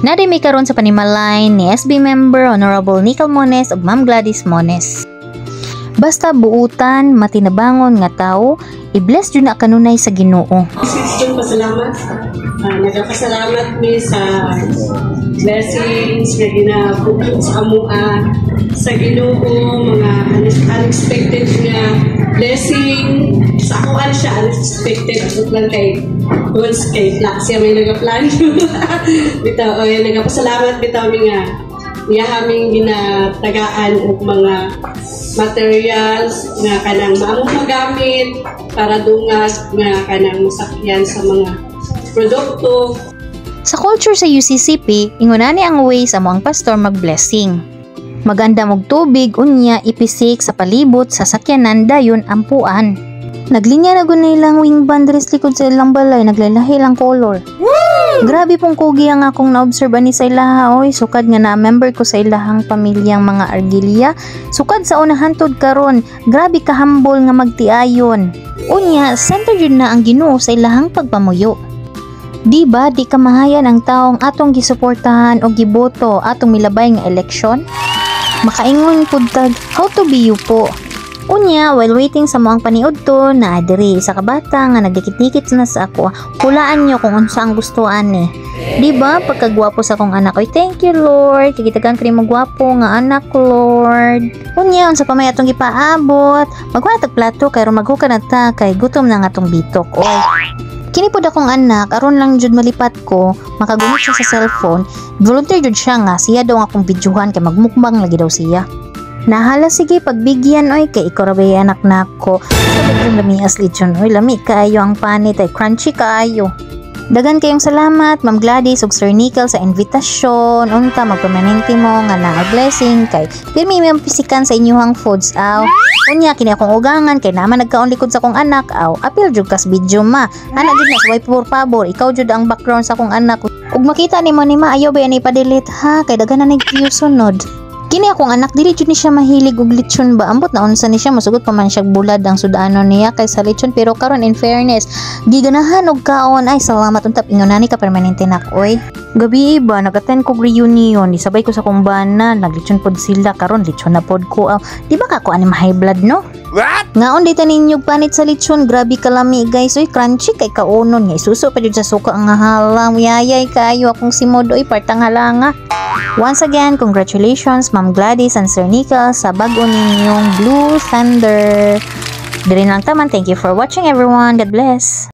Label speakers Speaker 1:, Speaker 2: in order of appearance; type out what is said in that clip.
Speaker 1: Nadimi karon sa panimalay ni SB member Honorable Nicole Mones ug Ma'am Gladys Mones. Basta buutan, matinabangon nga tao, i-bless jud na kanunay sa Ginoo.
Speaker 2: Sistem pasalamat. Nagapasalamat mi sa blessings nga ginabukod sa amua sa Ginoo, mga unexpected nga blessing. Sa ako siya unexpected lang kay once kay siya may nagaplan. Bitaw oy nagapasalamat bitaw mi nga niya aming ginatagaan og mga materials nga kanang maamong magamit para dungas nga kanang masakyan sa mga produkto.
Speaker 1: Sa culture sa UCCP, ingunani ang way sa moang pastor mag-blessing. Maganda og tubig unya ipisik sa palibot sa sakyanan dayon ampuan. Naglinya na gun nilang wing bandres likod sa ilang balay, naglalahi lang color. Grabe pong kugi ang akong na-observe ani sa ilaha oy, sukad nga na member ko sa ilahang pamilyang mga Argilia, sukad sa unahan tod karon, grabe ka humble nga magtiayon. Unya, center jud na ang Ginoo sa ilahang pagpamuyo. Di ba di ka mahayan ang taong atong gisuportahan o giboto atong milabay nga eleksyon? Makaingon pud tag how to be you po. Unya, while waiting sa moang paniudto na adiri isa ka bata nga nagdikit-dikit na sa ako, hulaan nyo kung unsa ang gustuan ni. Diba, pagkagwapo sa akong anak, oy thank you Lord, kikitagan ka rin magwapo nga anak Lord. Unya, unsa pa may atong gipaabot, magwatag plato kay maghuka na ta kay gutom na nga atong bitok. Oy, kini pod akong anak, aron lang jud malipat ko, makagunit siya sa cellphone, volunteer jud siya nga siya daw akong videohan kay magmukbang lagi daw siya. Nahala sige pagbigyan oy kay ikaw ra bay anak nako. Sabi lami as lechon oy lami kaayo ang panit ay crunchy kaayo. Dagan kayong salamat Ma'am Gladys ug Sir Nicole sa invitasyon. Unta magpermanente mo nga na blessing kay pirmi mi pisikan sa inyong foods aw. Unya kini akong ugangan kay naman nagkaon likod sa akong anak aw. Apil jud kas video ma. Ana jud na sa way por pabor. Ikaw jud ang background sa akong anak. Ug makita nimo ni ma ayaw ba ani pa-delete ha kay daghan na nag-view sunod. Kini akong anak dili jud ni siya mahilig og lechon ba ambot na unsa ni siya masugot pa man siya bulad ang sudanon niya kay sa lechon pero karon in fairness giganahan og kaon ay salamat untap ingonani ka permanente nak oy. Gabi ba nag-attend kog reunion isabay ko sa kumbana naglechon pod sila karon lechon na pod ko di ba ka ko ani high blood no? What? Ngaon dito ninyo panit sa lechon, grabe kalami guys. Uy, crunchy kay kaunon nga. Isuso pa dyan sa suka ang halang. Yayay kayo akong si Modo. Uy, partang halanga. Once again, congratulations Ma'am Gladys and Sir Nicole sa bago ninyong Blue Thunder. Diri lang taman. Thank you for watching everyone. God bless.